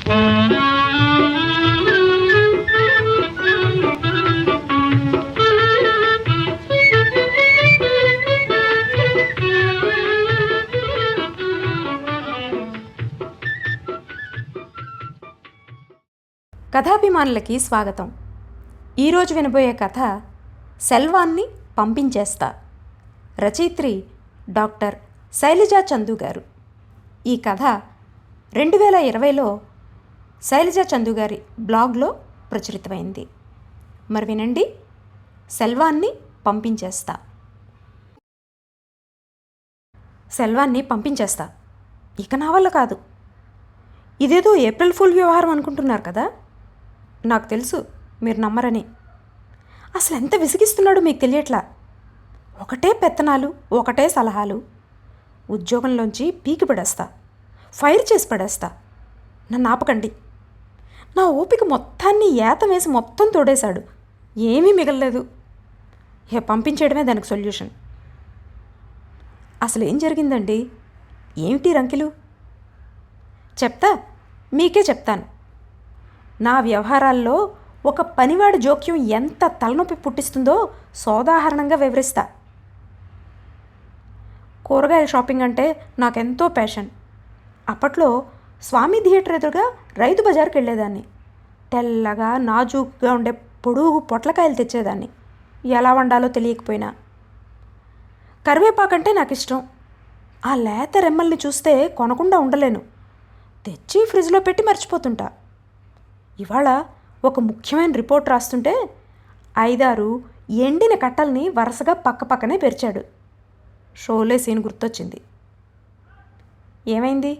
కథాభిమానులకి స్వాగతం. ఈరోజు వినబోయే కథ సెల్వాన్ని పంపించేస్తా. రచయిత్రి డాక్టర్ శైలజా చందు గారు. ఈ కథ 2020లో శైలజా చందు గారి బ్లాగ్లో ప్రచురితమైంది. మరి వినండి, సెల్వాన్ని పంపించేస్తా. సెల్వాన్ని పంపించేస్తా. ఇక నా వల్ల కాదు. ఇదేదో ఏప్రిల్ ఫుల్ వ్యవహారం అనుకుంటున్నారు కదా. నాకు తెలుసు మీరు నమ్మరని. అసలు ఎంత విసిగిస్తున్నాడో మీకు తెలియట్లా. ఒకటే పెత్తనాలు, ఒకటే సలహాలు. ఉద్యోగంలోంచి పీకి పడేస్తా, ఫైర్ చేసి పడేస్తా. నన్ను ఆపకండి. నా ఓపిక మొత్తాన్ని ఏతం వేసి మొత్తం తోడేశాడు. ఏమీ మిగలలేదు. ఇక పంపించేయడమే దానికి సొల్యూషన్. అసలు ఏం జరిగిందండి? ఏమిటి రంకిలు? చెప్తా, మీకే చెప్తాను. నా వ్యవహారాల్లో ఒక పనివాడి జోక్యం ఎంత తలనొప్పి పుట్టిస్తుందో సోదాహరణంగా వివరిస్తా. కూరగాయల షాపింగ్ అంటే నాకెంతో ప్యాషన్. అప్పట్లో స్వామి థియేటర్ ఎదురుగా రైతు బజార్కి వెళ్ళేదాన్ని. తెల్లగా నాజూకుగా ఉండే పొడుగు పొట్లకాయలు తెచ్చేదాన్ని, ఎలా వండాలో తెలియకపోయినా. కరివేపాకంటే నాకు ఇష్టం. ఆ లేత రెమ్మల్ని చూస్తే కొనకుండా ఉండలేను. తెచ్చి ఫ్రిడ్జ్లో పెట్టి మర్చిపోతుంటా. ఇవాళ ఒక ముఖ్యమైన రిపోర్ట్ రాస్తుంటే 5-6 ఎండిన కట్టల్ని వరుసగా పక్కపక్కనే పెరిచాడు. షోలే సీన్ గుర్తొచ్చింది. ఏమైంది?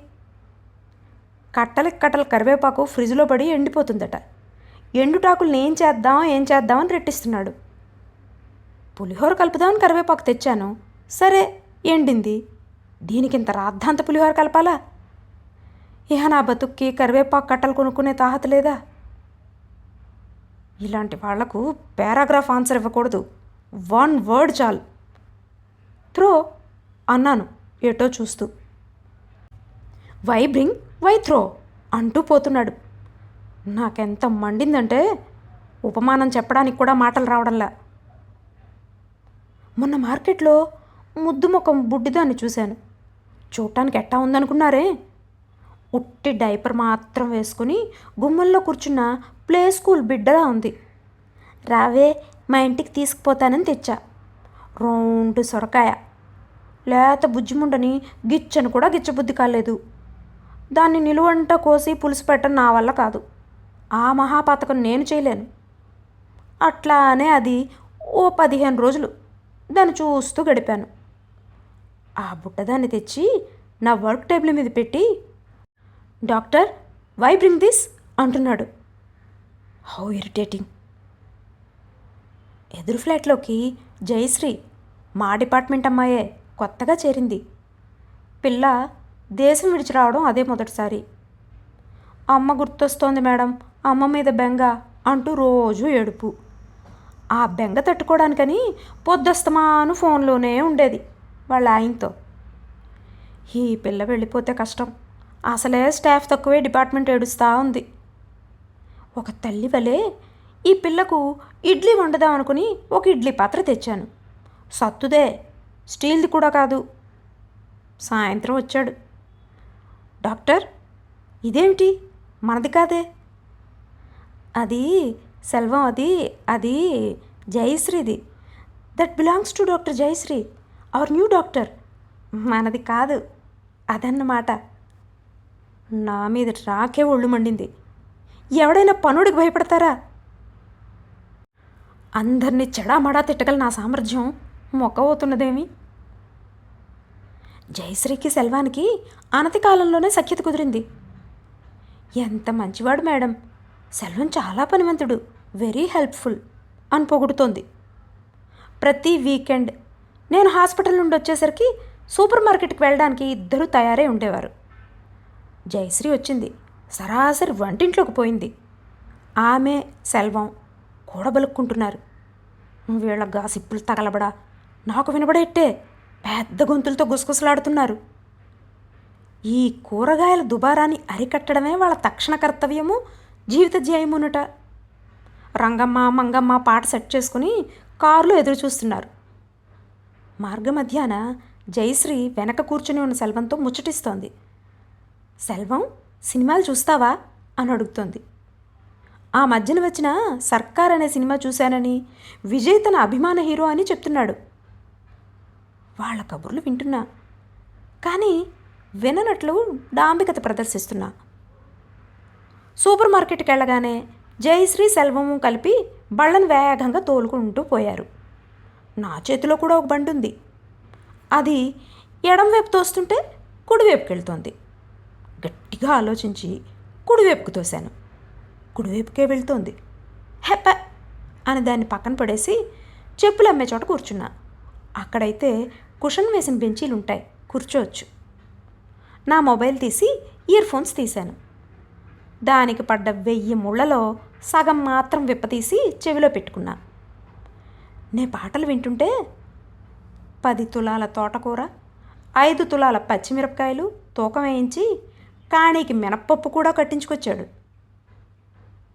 కట్టలకి కట్టల కరివేపాకు ఫ్రిడ్జ్లో పడి ఎండిపోతుందట. ఎండుటాకుల్ని ఏం చేద్దామని రెట్టిస్తున్నాడు. పులిహోర కలుపుదామని కరివేపాకు తెచ్చాను. సరే, ఎండింది. దీనికింత రాద్ధాంత పులిహోర కలపాలా? ఇహ నా బతుక్కి కరివేపాకు కట్టలు కొనుక్కునే తాహత లేదా? ఇలాంటి వాళ్లకు పారాగ్రాఫ్ ఆన్సర్ ఇవ్వకూడదు. 1 వర్డ్ చాలు. త్రో అన్నాను ఏటో చూస్తూ. వై బ్రింగ్, వై త్రో అంటూ పోతున్నాడు. నాకెంత మండిందంటే ఉపమానం చెప్పడానికి కూడా మాటలు రావడంలా. మొన్న మార్కెట్లో ముద్దు ముఖం బుడ్డిదాన్ని చూశాను. చూడటానికి ఎట్టా ఉందనుకున్నారే? ఉట్టి డైపర్ మాత్రం వేసుకుని గుమ్మల్లో కూర్చున్న ప్లే స్కూల్ బిడ్డలా ఉంది. రావే, మా ఇంటికి తీసుకుపోతానని తెచ్చా. రౌండ్ సొరకాయ. లేత బుజ్జిముండని గిచ్చను కూడా గిచ్చబుద్ధి కాలేదు. దాన్ని నిలువంట కోసి పులుసు పెట్టడం నా వల్ల కాదు. ఆ మహాపాతకం నేను చేయలేను. అట్లానే అది ఓ 15 రోజులు దాన్ని చూస్తూ గడిపాను. ఆ బుట్టదాన్ని తెచ్చి నా వర్క్ టేబుల్ మీద పెట్టి, డాక్టర్, వై బ్రింగ్ దిస్ అంటున్నాడు. How irritating. ఎదురు ఫ్లాట్లోకి జయశ్రీ, మా డిపార్ట్మెంట్ అమ్మాయే, కొత్తగా చేరింది. పిల్ల దేశం విడిచి రావడం అదే మొదటిసారి. అమ్మ గుర్తొస్తోంది మేడం, అమ్మ మీద బెంగ అంటూ రోజు ఏడుపు. ఆ బెంగ తట్టుకోవడానికని పొద్దస్తమాను ఫోన్లోనే ఉండేది వాళ్ళ ఆయనతో. ఈ పిల్ల వెళ్ళిపోతే కష్టం. అసలే స్టాఫ్ తక్కువే, డిపార్ట్మెంట్ ఏడుస్తూ ఉంది. ఒక తల్లి వలే ఈ పిల్లకు ఇడ్లీ వండుదాం అనుకుని ఒక ఇడ్లీ పాత్ర తెచ్చాను. సత్తుదే, స్టీల్ది కూడా కాదు. సాయంత్రం వచ్చాడు. డాక్టర్, ఇదేమిటి, మనది కాదే. అది సెల్వం, అది జయశ్రీది. That belongs to doctor Jayashree, our new doctor. మనది కాదు అదన్నమాట. నా మీద రాకే ఒళ్ళు మండింది. ఎవడైనా పనుడికి భయపడతారా? అందరినీ చెడామడా తిట్టగల నా సామర్థ్యం మొక్కబోతున్నదేమి. జయశ్రీకి సెల్వానికి అనతి కాలంలోనే సఖ్యత కుదిరింది. ఎంత మంచివాడు మేడం, సెల్వం చాలా పనివంతుడు, వెరీ హెల్ప్ఫుల్ అని పొగుడుతోంది. ప్రతి వీకెండ్ నేను హాస్పిటల్ నుండి వచ్చేసరికి సూపర్ మార్కెట్కి వెళ్ళడానికి ఇద్దరూ తయారై ఉండేవారు. జయశ్రీ వచ్చింది, సరాసరి వంటింట్లోకి పోయింది. ఆమె సెల్వం కూడబలుక్కుంటున్నారు. వీళ్ళ గాసిప్పులు తగలబడా నాకు వినబడేట్టే పెద్ద గొంతులతో గుసగుసలాడుతున్నారు. ఈ కూరగాయల దుబారాన్ని అరికట్టడమే వాళ్ళ తక్షణ కర్తవ్యము, జీవిత ధ్యేయమునుట. రంగమ్మ మంగమ్మ పాట సెట్ చేసుకుని కారులో ఎదురు చూస్తున్నారు. మార్గమధ్యాన జయశ్రీ వెనక కూర్చుని ఉన్న సెల్వంతో ముచ్చటిస్తోంది. సెల్వం, సినిమాలు చూస్తావా అని అడుగుతోంది. ఆ మధ్యన వచ్చిన సర్కార్ అనే సినిమా చూశానని, విజయ్ తన అభిమాన హీరో అని చెప్తున్నాడు. వాళ్ళ కబుర్లు వింటున్నా, కానీ విననట్లు డాంబికత ప్రదర్శిస్తున్నా. సూపర్ మార్కెట్కి వెళ్ళగానే జయశ్రీ సెల్వము కలిపి బళ్ళను వేగంగా తోలుకుంటూ పోయారు. నా చేతిలో కూడా ఒక బండి ఉంది. అది ఎడంవైపు తోస్తుంటే కుడివైపుకి వెళ్తోంది. గట్టిగా ఆలోచించి కుడివైపుకు తోశాను. కుడివైపుకే వెళ్తోంది. హెప్ప అని దాన్ని పక్కన పడేసి చెప్పులు అమ్మే చోట కూర్చున్నా. అక్కడైతే కుషన్ వేసిన బెంచీలు ఉంటాయి, కూర్చోవచ్చు. నా మొబైల్ తీసి ఇయర్ ఫోన్స్ తీశాను. దానికి పడ్డ 1000 ముళ్ళలో సగం మాత్రం విప్పతీసి చెవిలో పెట్టుకున్నా. నే పాటలు వింటుంటే 10 తులాల తోటకూర, 5 తులాల పచ్చిమిరపకాయలు తూకం వేయించి కాణీకి మినప్పప్పు కూడా కట్టించుకొచ్చాడు.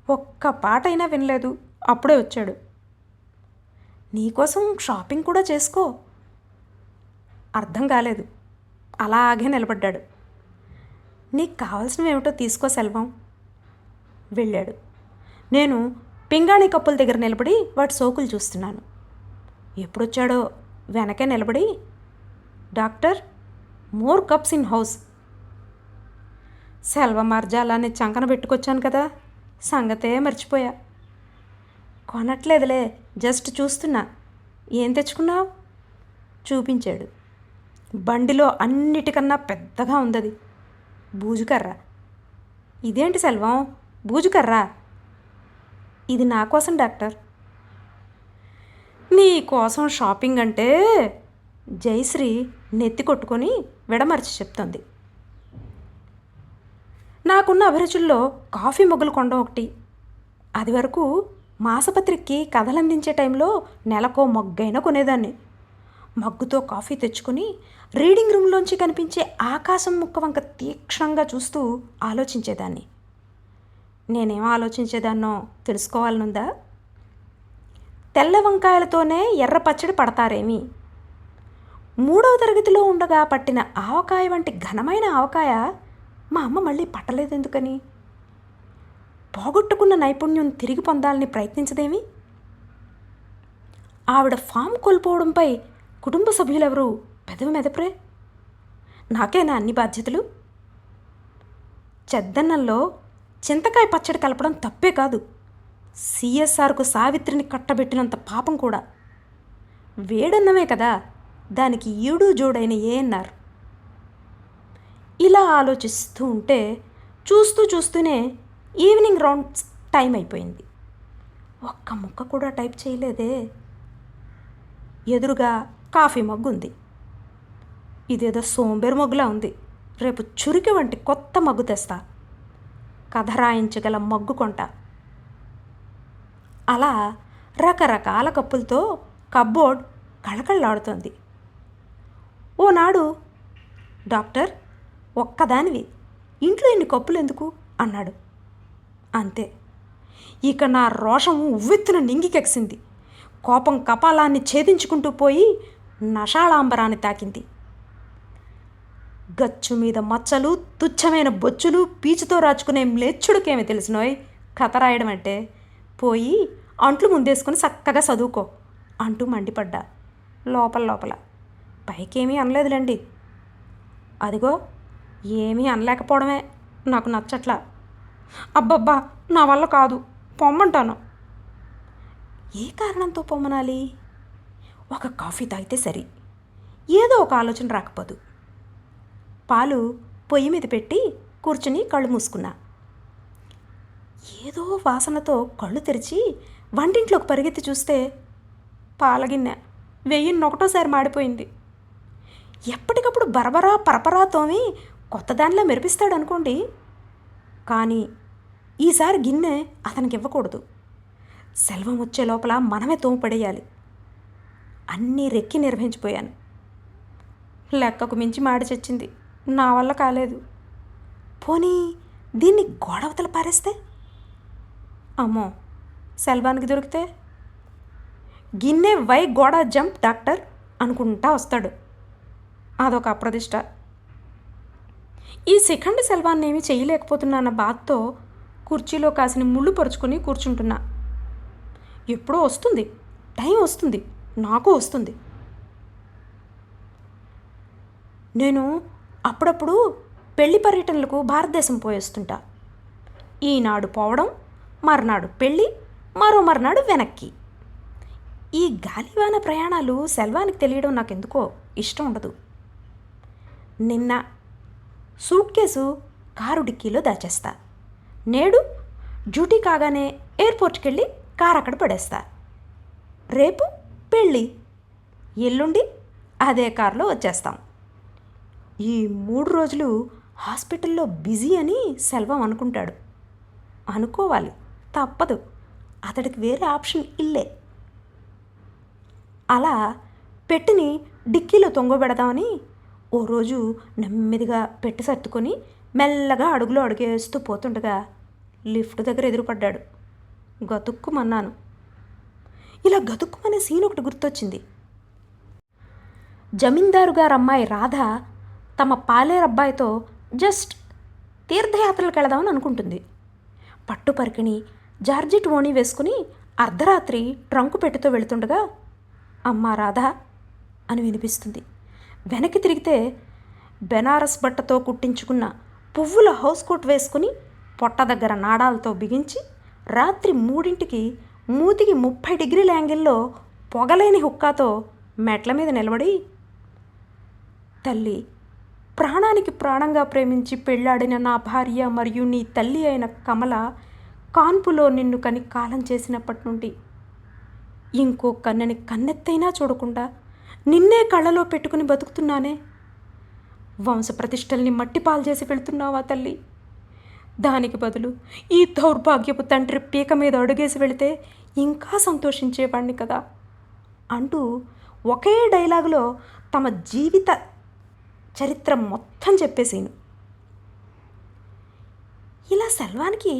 ఒక్క పాట అయినా వినలేదు, అప్పుడే వచ్చాడు. నీకోసం షాపింగ్ కూడా చేసుకో. అర్థం కాలేదు. అలాగే నిలబడ్డాడు. నీకు కావాల్సినవి ఏమిటో తీసుకో సెల్వం. వెళ్ళాడు. నేను పింగాణి కప్పుల దగ్గర నిలబడి వాటి సోకులు చూస్తున్నాను. ఎప్పుడొచ్చాడో వెనకే నిలబడి, doctor, more cups in house. సెల్వమార్జాలాన్ని చంకన పెట్టుకొచ్చాను కదా, సంగతే మర్చిపోయా. కొనట్లేదులే, జస్ట్ చూస్తున్నా. ఏం తెచ్చుకున్నావు? చూపించాడు. బండిలో అన్నిటికన్నా పెద్దగా ఉందది. బూజుకర్ర. ఇదేంటి సెల్వం, బూజుకర్ర? ఇది నా కోసం డాక్టర్. నీ కోసం షాపింగ్ అంటే? జయశ్రీ నెత్తి కొట్టుకొని విడమర్చి చెప్తోంది. నాకున్న అభిరుచుల్లో కాఫీ మొగ్గులు కొనడం ఒకటి. అది వరకు మాసపత్రికకి కథలందించే టైంలో నెలకో మొగ్గైనా కొనేదాన్ని. మగ్గుతో కాఫీ తెచ్చుకొని రీడింగ్ రూమ్లోంచి కనిపించే ఆకాశం ముక్క వంక తీక్షణంగా చూస్తూ ఆలోచించేదాన్ని. నేనేం ఆలోచించేదాన్నో తెలుసుకోవాలనుందా? తెల్ల వంకాయలతోనే ఎర్ర పచ్చడి పడతారేమి? 3వ తరగతిలో ఉండగా పట్టిన ఆవకాయ వంటి ఘనమైన ఆవకాయ మా అమ్మ మళ్ళీ పట్టలేదెందుకని? పోగొట్టుకున్న నైపుణ్యం తిరిగి పొందాలని ప్రయత్నించదేమి? ఆవిడ ఫామ్ కోల్పోవడంపై కుటుంబ సభ్యులెవరూ పెదవి మెదపరే? నాకేనా అన్ని బాధ్యతలు? చెద్దన్నంలో చింతకాయ పచ్చడి కలపడం తప్పే కాదు, సిఎస్ఆర్కు సావిత్రిని కట్టబెట్టినంత పాపం కూడా. వేడన్నమే కదా, దానికి ఈడు జోడైన ఏఎన్ఆర్. ఇలా ఆలోచిస్తూ ఉంటే చూస్తూనే ఈవినింగ్ రౌండ్స్ టైం అయిపోయింది. ఒక్క ముక్క కూడా టైప్ చేయలేదే. ఎదురుగా కాఫీ మగ్గు ఉంది. ఇదేదో సోంబేరు మగ్గులా ఉంది. రేపు చురికి వంటి కొత్త మగ్గు తెస్తా. కథ రాయించగల మగ్గు కొంట. అలా రకరకాల కప్పులతో కప్బోర్డ్ కళకళలాడుతోంది. ఓనాడు, డాక్టర్, ఒక్కదానివి ఇంట్లో ఇన్ని కప్పులు ఎందుకు అన్నాడు. అంతే. ఇక నా రోషం ఉవ్వెత్తున నింగికెక్సింది. కోపం కపాలాన్ని ఛేదించుకుంటూ పోయి నషాళాంబరాన్ని తాకింది. గచ్చు మీద మచ్చలు, తుచ్చమైన బొచ్చులు, పీచుతో రాచుకునే మ్లేచ్చుడికేమి తెలిసినోయ్ కథ రాయడం అంటే. పోయి అంట్లు ముందేసుకుని చక్కగా చదువుకో అంటూ మండిపడ్డా. లోపల పైకేమీ అనలేదులేండి. అదిగో ఏమీ అనలేకపోవడమే నాకు నచ్చట్లా. అబ్బబ్బా, నా వల్ల కాదు, పొమ్మంటాను. ఏ కారణంతో పొమ్మనాలి? ఒక కాఫీ తాగితే సరి. ఏదో ఒక ఆలోచన రాకపోదు. పాలు పొయ్యి మీద పెట్టి కూర్చుని కళ్ళు మూసుకున్నా. ఏదో వాసనతో కళ్ళు తెరిచి వంటింట్లోకి పరిగెత్తి చూస్తే పాలగిన్నె 1001 మాడిపోయింది. ఎప్పటికప్పుడు బరబరా పరపరా తోమి కొత్త దానిలా మెరిపిస్తాడనుకోండి. కానీ ఈసారి గిన్నె అతనికి ఇవ్వకూడదు. సెల్వం వచ్చే లోపల మనమే తోముపడేయాలి. అన్నీ రెక్కి నిర్వహించిపోయాను. లెక్కకు మించి మాడి చచ్చింది. నా వల్ల కాలేదు. పోనీ దీన్ని గోడవతల పారేస్తే? అమ్మో, సెల్వానికి దొరికితే? గిన్నె వై గోడ జంప్ డాక్టర్ అనుకుంటా వస్తాడు. అదొక అప్రదిష్ట. ఈ సెకండ్ సెల్వాన్ని ఏమీ చేయలేకపోతున్నా బాధతో కుర్చీలో కాసిన ముళ్ళు పరుచుకొని కూర్చుంటున్నా. ఎప్పుడో వస్తుంది, టైం వస్తుంది, నాకు వస్తుంది. నేను అప్పుడప్పుడు పెళ్లి పర్యటనలకు భారతదేశం పోయేస్తుంటా. ఈనాడు పోవడం, మర్నాడు పెళ్ళి, మరో మర్నాడు వెనక్కి. ఈ గాలివాన ప్రయాణాలు సెల్వానికి తెలియడం నాకెందుకో ఇష్టం ఉండదు. నిన్న సూట్ కేసు కారు డిక్కీలో దాచేస్తా. నేడు డ్యూటీ కాగానే ఎయిర్పోర్ట్కి వెళ్ళి కారు అక్కడ పడేస్తా. రేపు పెళ్ళి, ఎల్లుండి అదే కారులో వచ్చేస్తాం. ఈ 3 రోజులు హాస్పిటల్లో బిజీ అని సెల్వం అనుకుంటాడు. అనుకోవాలి, తప్పదు. అతడికి వేరే ఆప్షన్ ఇల్లే. అలా పెట్టిని డిక్కీలో తొంగబెడదామని ఓ రోజు నెమ్మదిగా పెట్టి సర్దుకొని మెల్లగా అడుగులో అడుగేస్తూ పోతుండగా లిఫ్ట్ దగ్గర ఎదురుపడ్డాడు. గతుక్కుమన్నాను. ఇలా గతుక్కుమనే సీన్ ఒకటి గుర్తొచ్చింది. జమీందారు గారు అమ్మాయి రాధ తమ పాలేరబ్బాయితో జస్ట్ తీర్థయాత్రలకు వెళదామని అనుకుంటుంది. పట్టుపరికిని జార్జిట్ ఓణి వేసుకుని అర్ధరాత్రి ట్రంకు పెట్టితో వెళుతుండగా అమ్మా రాధా అని వినిపిస్తుంది. వెనక్కి తిరిగితే బెనారస్ బట్టతో కుట్టించుకున్న పువ్వుల హౌస్ కోట్ వేసుకుని పొట్ట దగ్గర నాడాలతో బిగించి రాత్రి 3ంటికి మూతికి 30 డిగ్రీల యాంగిల్లో పొగలేని హుక్కాతో మెట్ల మీద నిలబడి, తల్లి, ప్రాణానికి ప్రాణంగా ప్రేమించి పెళ్ళాడిన నా భార్య మరియు నీ తల్లి అయిన కమల కాన్పులో నిన్ను కని కాలం చేసినప్పటి నుండి ఇంకో కన్నెని కన్నెత్తైనా చూడకుండా నిన్నే కళ్ళలో పెట్టుకుని బతుకుతున్నానే. వంశప్రతిష్టల్ని మట్టిపాలు చేసి వెళుతున్నావా తల్లి? దానికి బదులు ఈ దౌర్భాగ్యపు తండ్రి పీక మీద అడుగేసి వెళితే ఇంకా సంతోషించేవాణ్ణి కదా అంటూ ఒకే డైలాగులో తమ జీవిత చరిత్ర మొత్తం చెప్పేసాను. ఇలా సెల్వానికి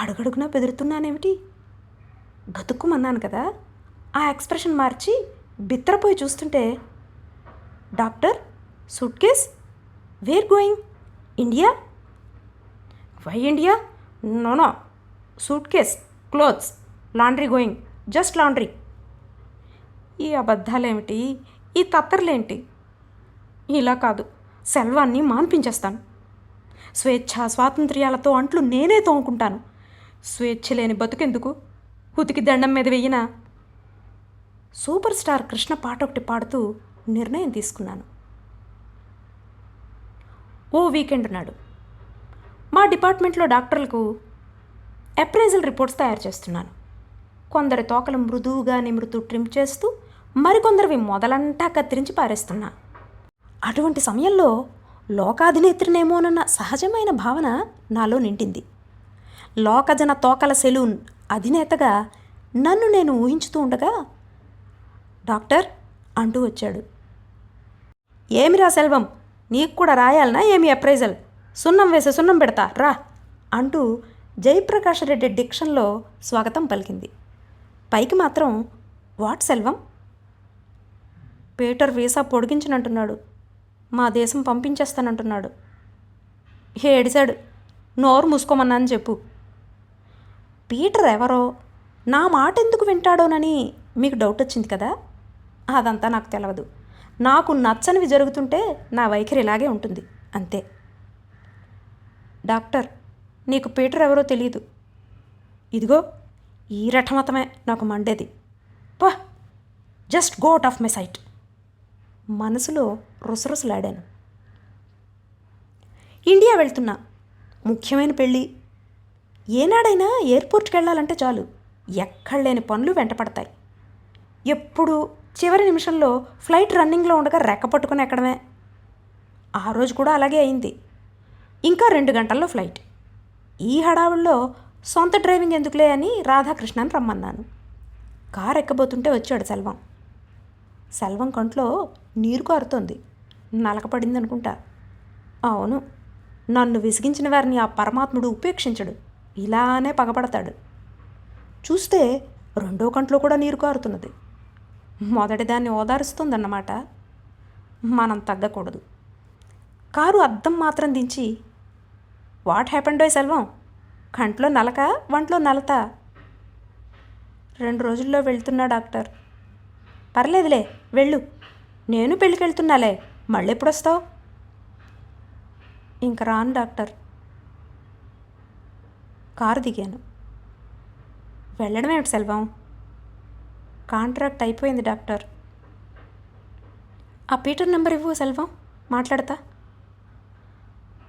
అడుగడుగునా బెదురుతున్నానేమిటి? గతుక్కుమన్నాను కదా. ఆ ఎక్స్ప్రెషన్ మార్చి బిత్తరపోయి చూస్తుంటే, doctor, suitcase, where going? India? Why India? No, suitcase, clothes, laundry going, just laundry. ఈ అబద్ధాలేమిటి, ఈ తత్తర్లేంటి? ఇలా కాదు, సెల్వాన్ని మాన్పించేస్తాను. స్వేచ్ఛ స్వాతంత్ర్యాలతో అంట్లు నేనే తోముకుంటాను. స్వేచ్ఛ లేని బతుకెందుకు? ఉతికి దండం మీద వెయ్యినా? సూపర్ స్టార్ కృష్ణ పాట ఒకటి పాడుతూ నిర్ణయం తీసుకున్నాను. ఓ వీకెండ్ నాడు మా డిపార్ట్మెంట్లో డాక్టర్లకు అప్రైజల్ రిపోర్ట్స్ తయారు చేస్తున్నాను. కొందరి తోకలు మృదువుగా నిమృతూ ట్రిమ్ చేస్తూ మరికొందరివి మొదలంటా కత్తిరించి పారేస్తున్నా. అటువంటి సమయంలో లోకాధినేత్రినేమోనన్న సహజమైన భావన నాలో నిండింది. లోకజన తోకల సెలూన్ అధినేతగా నన్ను నేను ఊహించుతూ ఉండగా డాక్టర్ అంటూ వచ్చాడు. ఏమిరా సెల్వం, నీకు కూడా రాయాలనా ఏమి అప్రైజల్? సున్నం వేసి సున్నం పెడతా రా అంటూ జయప్రకాష్ రెడ్డి డిక్షన్లో స్వాగతం పలికింది. పైకి మాత్రం వాట్ సెల్వం? పీటర్ వీసా పొడిగించనంటున్నాడు, మా దేశం పంపించేస్తానంటున్నాడు. ఏడిశాడు, నోరు మూసుకోమన్నాను చెప్పు. పీటర్ ఎవరో, నా మాట ఎందుకు వింటాడోనని మీకు డౌట్ వచ్చింది కదా. అదంతా నాకు తెలియదు. నాకు నచ్చనివి జరుగుతుంటే నా వైఖరి ఇలాగే ఉంటుంది, అంతే. డాక్టర్, నీకు పీటర్ ఎవరో తెలియదు. ఇదిగో ఈ రఠమతమే నాకు మండేది. పా, just go out of my sight. మనసులో రుసరుసలాడాను. ఇండియా వెళ్తున్నా, ముఖ్యమైన పెళ్ళి. ఏనాడైనా ఎయిర్పోర్ట్కి వెళ్ళాలంటే చాలు, ఎక్కడ లేని పనులు వెంటపడతాయి. ఎప్పుడు చివరి నిమిషంలో ఫ్లైట్ రన్నింగ్లో ఉండగా రెక్క పట్టుకుని ఎక్కడమే. ఆ రోజు కూడా అలాగే అయింది. ఇంకా 2 గంటల్లో ఫ్లైట్. ఈ హడావుల్లో సొంత డ్రైవింగ్ ఎందుకులే అని రాధాకృష్ణని రమ్మన్నాను. కారు ఎక్కబోతుంటే వచ్చాడు సెల్వం. సెల్వం కంట్లో నీరు కారుతోంది, నలకపడింది అనుకుంటా. అవును, నన్ను విసిగించిన వారిని ఆ పరమాత్ముడు ఉపేక్షించడు, ఇలానే పగపడతాడు. చూస్తే రెండో కంట్లో కూడా నీరు కారుతున్నది. మొదటిదాన్ని ఓదారుస్తుందన్నమాట. మనం తగ్గకూడదు. కారు అద్దం మాత్రం దించి, వాట్ హ్యాపెండోయ్ సెల్వం, కంట్లో నలక వంట్లో నలత. 2 రోజుల్లో వెళ్తున్నా డాక్టర్. పర్లేదులే వెళ్ళు, నేను పెళ్ళికి వెళ్తున్నాలే, మళ్ళీ ఎప్పుడు వస్తావు? ఇంక రాను డాక్టర్. కారు దిగాను. వెళ్ళడం ఏమిటి సెల్వం? కాంట్రాక్ట్ అయిపోయింది డాక్టర్. ఆ పీటర్ నెంబర్ ఇవ్వు సెల్వం, మాట్లాడతా.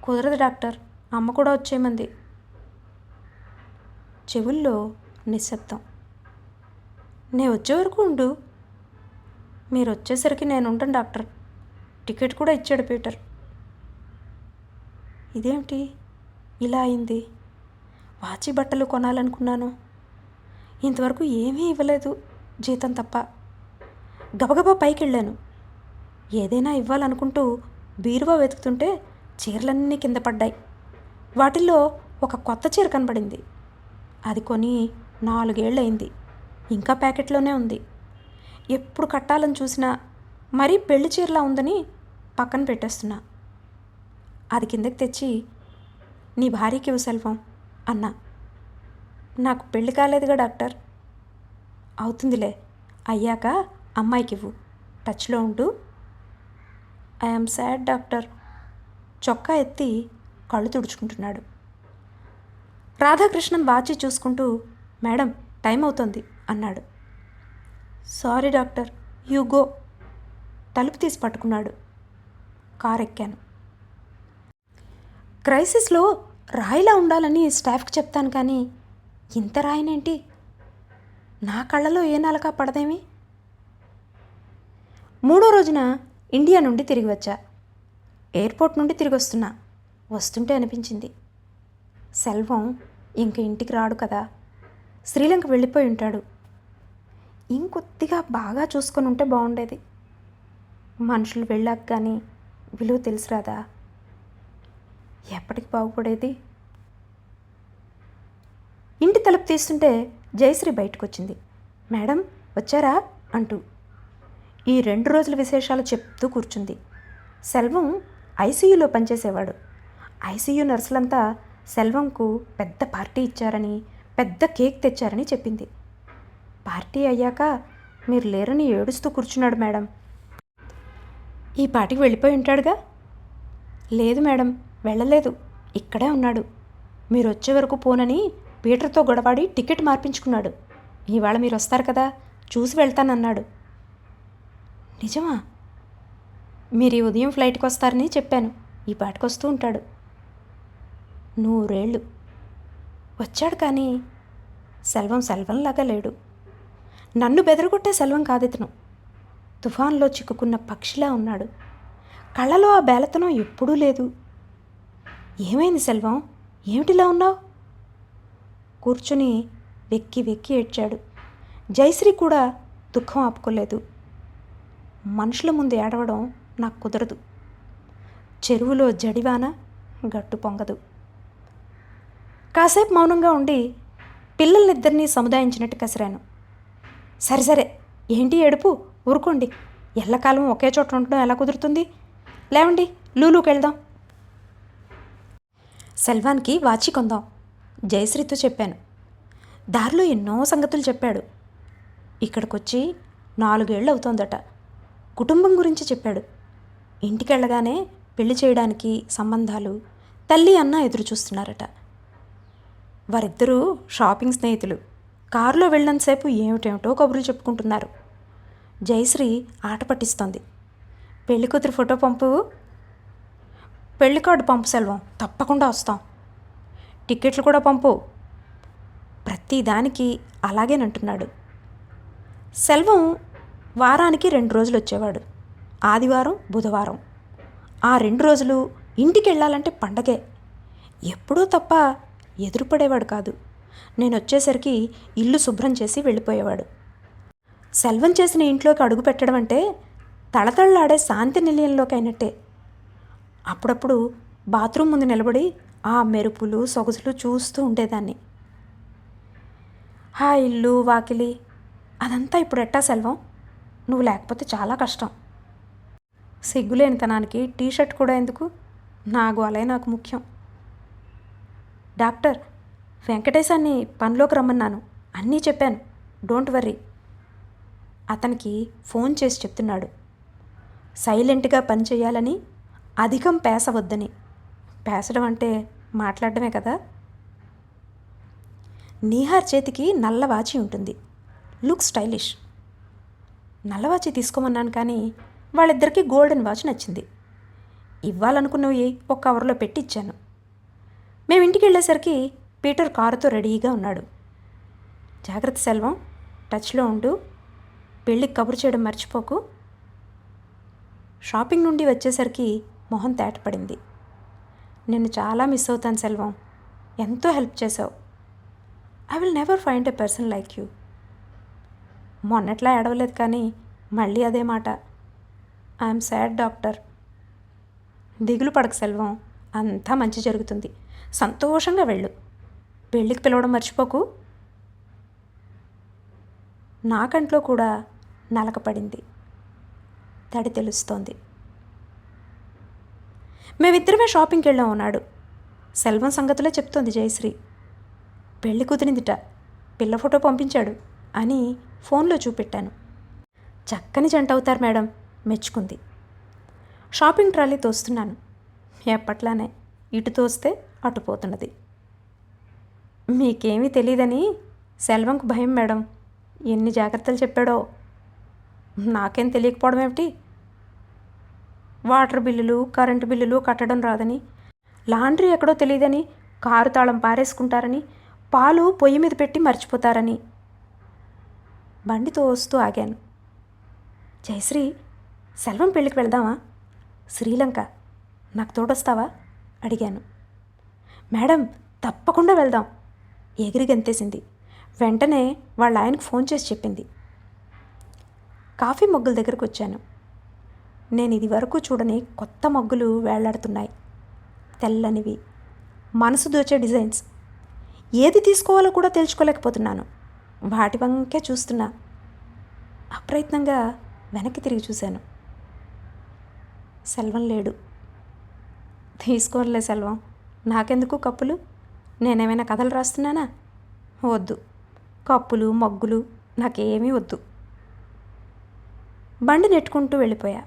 కుదరదు డాక్టర్, అమ్మ కూడా వచ్చేయమంది. చెవుల్లో నిశ్శబ్దం. నే వచ్చే వరకు ఉండు. మీరు వచ్చేసరికి నేను ఉంటాను డాక్టర్. టికెట్ కూడా ఇచ్చాడు పీటర్. ఇదేమిటి ఇలా అయింది? వాచి బట్టలు కొనాలనుకున్నాను, ఇంతవరకు ఏమీ ఇవ్వలేదు, జీతం తప్ప. గబగబా పైకి వెళ్ళాను. ఏదైనా ఇవ్వాలనుకుంటూ బీరువా వెతుకుతుంటే చీరలన్నీ కింద పడ్డాయి. వాటిల్లో ఒక కొత్త చీర కనబడింది. అది కొని 4 ఏళ్ళయింది, ఇంకా ప్యాకెట్లోనే ఉంది. ఎప్పుడు కట్టాలని చూసినా మరీ పెళ్లి చీరలా ఉందని పక్కన పెట్టేస్తున్నా. అది కిందకి తెచ్చి, నీ భార్యకి ఇవ్వు సెల్వం అన్నా. నాకు పెళ్లి కాలేదుగా డాక్టర్. అవుతుందిలే, అయ్యాక అమ్మాయికి ఇవ్వు, టచ్లో ఉంటూ. I'm sad doctor. చొక్కా ఎత్తి కళ్ళు తుడుచుకుంటున్నాడు. రాధాకృష్ణన్ వాచి చూసుకుంటూ, మేడం టైం అవుతుంది అన్నాడు. Sorry doctor, you go. తలుపు తీసి పట్టుకున్నాడు. కారు ఎక్కాను. క్రైసిస్లో రాయిలా ఉండాలని స్టాఫ్కి చెప్తాను, కానీ ఇంత రాయినేంటి? నా కళ్ళలో ఏ నలక పడదేమి? 3వ రోజున ఇండియా నుండి తిరిగి వచ్చా. ఎయిర్పోర్ట్ నుండి తిరిగి వస్తుంటే అనిపించింది, సెల్వం ఇంక ఇంటికి రాడు కదా, శ్రీలంక వెళ్ళిపోయి ఉంటాడు. ఇంకొద్దిగా బాగా చూసుకొని ఉంటే బాగుండేది. మనుషులు వెళ్ళాక కానీ విలువ తెలిసిరాదా? ఎప్పటికి బాగుపడేది? ఇంటి తలుపు తీస్తుంటే జయశ్రీ బయటకు వచ్చింది. మేడం వచ్చారా అంటూ ఈ 2 రోజుల విశేషాలు చెప్తూ కూర్చుంది. సెల్వం ఐసీయూలో పనిచేసేవాడు. ఐసీయూ నర్సులంతా సెల్వంకు పెద్ద పార్టీ ఇచ్చారని, పెద్ద కేక్ తెచ్చారని చెప్పింది. పార్టీ అయ్యాక మీరు లేరని ఏడుస్తూ కూర్చున్నాడు మేడం. ఈ పాటికి వెళ్ళిపోయి ఉంటాడుగా? లేదు మేడం, వెళ్ళలేదు, ఇక్కడే ఉన్నాడు. మీరు వచ్చే వరకు పోనని పీటర్తో గొడవాడి టికెట్ మార్పించుకున్నాడు. ఇవాళ మీరు వస్తారు కదా, చూసి వెళ్తానన్నాడు. నిజమా? మీరు ఈ ఉదయం ఫ్లైట్కి వస్తారని చెప్పాను, ఈ పాటికి వస్తూ ఉంటాడు. 100 ఏళ్ళు వచ్చాడు, కానీ సెల్వంలాగా లేడు. నన్ను బెదరగొట్టే సెల్వం కాదితను. తుఫాన్లో చిక్కుకున్న పక్షిలా ఉన్నాడు. కళ్ళలో ఆ బేలతనం ఎప్పుడూ లేదు. ఏమైంది సెల్వం, ఏమిటిలా ఉన్నావు? కూర్చుని వెక్కి వెక్కి ఏడ్చాడు. జయశ్రీ కూడా దుఃఖం ఆపుకోలేదు. మనుషుల ముందు ఏడవడం నాకు కుదరదు. చెరువులో జడివాన గట్టు పొంగదు. కాసేపు మౌనంగా ఉండి పిల్లల్నిద్దరినీ సముదాయించినట్టు కసిరాను. సరే ఏంటి ఏడుపు, ఊరుకోండి. ఎల్లకాలం ఒకే చోట ఉండడం ఎలా కుదురుతుంది? లేవండి, లూలుకి వెళ్దాం. సెల్వాన్కి వాచి కొందాం, జయశ్రీతో చెప్పాను. దారిలో ఎన్నో సంగతులు చెప్పాడు. ఇక్కడికొచ్చి 4 ఏళ్ళు అవుతోందట. కుటుంబం గురించి చెప్పాడు. ఇంటికెళ్ళగానే పెళ్లి చేయడానికి సంబంధాలు, తల్లి అన్న ఎదురు చూస్తున్నారట. వారిద్దరూ షాపింగ్ స్నేహితులు. కారులో వెళ్ళినంతసేపు ఏమిటేమిటో కబుర్లు చెప్పుకుంటున్నారు. జయశ్రీ ఆట పట్టిస్తోంది. పెళ్లి కూతురు ఫోటో పంపు, పెళ్లి కార్డు పంపు సెల్వం, తప్పకుండా వస్తాం. టికెట్లు కూడా పంపు. ప్రతి దానికి అలాగేనంటున్నాడు. సెల్వం వారానికి 2 రోజులు వచ్చేవాడు, ఆదివారం బుధవారం. ఆ 2 రోజులు ఇంటికి వెళ్ళాలంటే పండగే. ఎప్పుడూ తప్ప ఎదురుపడేవాడు కాదు. నేను వచ్చేసరికి ఇల్లు శుభ్రం చేసి వెళ్ళిపోయేవాడు. సెల్వం చేసిన ఇంట్లోకి అడుగు పెట్టడం అంటే తళతళలాడే శాంతి నిలయంలోకి అయినట్టే. అప్పుడప్పుడు బాత్రూమ్ ముందు నిలబడి ఆ మెరుపులు సొగసులు చూస్తూ ఉండేదాన్ని. ఆ ఇల్లు వాకిలి అదంతా ఇప్పుడు ఎట్టా సెల్వం? నువ్వు లేకపోతే చాలా కష్టం. సిగ్గులేనితనానికి టీషర్ట్ కూడా ఎందుకు? నా గోలే నాకు ముఖ్యం. డాక్టర్, వెంకటేశాన్ని పనిలోకి రమ్మన్నాను, అన్నీ చెప్పాను, డోంట్ వర్రీ. అతనికి ఫోన్ చేసి చెప్తున్నాడు, సైలెంట్గా పని చేయాలని, అధికం పేసవద్దని. పేసడం అంటే మాట్లాడడమే కదా. నీహార్ చేతికి నల్ల వాచి ఉంటుంది, లుక్ స్టైలిష్. నల్ల వాచి తీసుకోమన్నాను కానీ వాళ్ళిద్దరికీ గోల్డెన్ వాచ్ నచ్చింది. ఇవ్వాలనుకున్నవి ఒక కవర్లో పెట్టి ఇచ్చాను. మేము ఇంటికి వెళ్ళేసరికి పీటర్ కారుతో రెడీగా ఉన్నాడు. జాగ్రత్త సెల్వం, టచ్లో ఉండు, పెళ్ళికి కబురు చేయడం మర్చిపోకు. షాపింగ్ నుండి వచ్చేసరికి మొహం తేటపడింది. నిన్ను చాలా మిస్ అవుతాను సెల్వం, ఎంతో హెల్ప్ చేసావు. I will never find a person like you. మొన్నట్లా ఏడవలేదు కానీ మళ్ళీ అదే మాట. I'm sad doctor. దిగులు పడక సెల్వం, అంతా మంచి జరుగుతుంది, సంతోషంగా వెళ్ళు. పెళ్ళికి పిలవడం మర్చిపోకు. నా కంట్లో కూడా నలక పడింది, తడి తెలుస్తోంది. మేమిద్దరమే షాపింగ్కి వెళ్ళాం అన్నాడు. సెల్వం సంగతులే చెప్తోంది జయశ్రీ. పెళ్ళి కుదిరిందిట, పిల్ల ఫోటో పంపించాడు అని ఫోన్లో చూపెట్టాను. చక్కని జంట అవుతారు మేడం, మెచ్చుకుంది. షాపింగ్ ట్రాలీ తోస్తున్నాను. ఎప్పట్లానే ఇటు తోస్తే అటు పోతున్నది. మీకేమీ తెలియదని సెల్వంకు భయం మేడం, ఎన్ని జాగ్రత్తలు చెప్పాడో. నాకేం తెలియకపోవడం ఏమిటి? వాటర్ బిల్లులు, కరెంటు బిల్లులు కట్టడం రాదని, లాండ్రీ ఎక్కడో తెలియదని, కారు తాళం పారేసుకుంటారని, పాలు పొయ్యి మీద పెట్టి మర్చిపోతారని. బండి తోస్తూ ఆగాను. జయశ్రీ, సెల్వం పెళ్ళికి వెళ్దామా? శ్రీలంక, నాకు తోడొస్తావా అడిగాను. మేడం, తప్పకుండా వెళ్దాం, ఎగిరి గంతేసింది. వెంటనే వాళ్ళ ఆయనకు ఫోన్ చేసి చెప్పింది. కాఫీ మొగ్గుల దగ్గరకు వచ్చాను. నేను ఇది వరకు చూడని కొత్త మొగ్గులు వేళ్లాడుతున్నాయి, తెల్లనివి, మనసు దోచే డిజైన్స్. ఏది తీసుకోవాలో కూడా తెలుసుకోలేకపోతున్నాను. వాటి వంకే చూస్తున్నా. అప్రయత్నంగా వెనక్కి తిరిగి చూశాను. సెల్వం లేడు. తీసుకోలే సెల్వం, నాకెందుకు కప్పులు? నేనేమైనా కథలు రాస్తున్నానా? వద్దు, కప్పులు మొగ్గులు నాకేమీ వద్దు. బండి నెట్టుకుంటూ వెళ్ళిపోయా.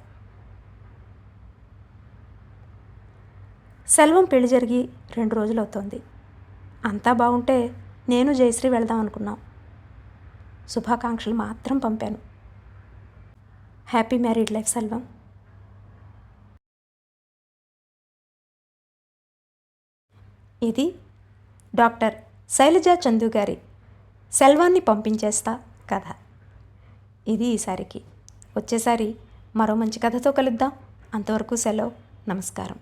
సెల్వం పెళ్లి జరిగి 2 రోజులు అవుతోంది. అంతా బాగుంటే నేను జయశ్రీ వెళ్దాం అనుకున్నాం. శుభాకాంక్షలు మాత్రం పంపాను. Happy married life Selvam. ఇది డాక్టర్ శైలజా చందు గారి సెల్వాన్ని పంపించేస్తా కథ. ఇది ఈసారికి. వచ్చేసారి మరో మంచి కథతో కలుద్దాం. అంతవరకు సెలవు. నమస్కారం.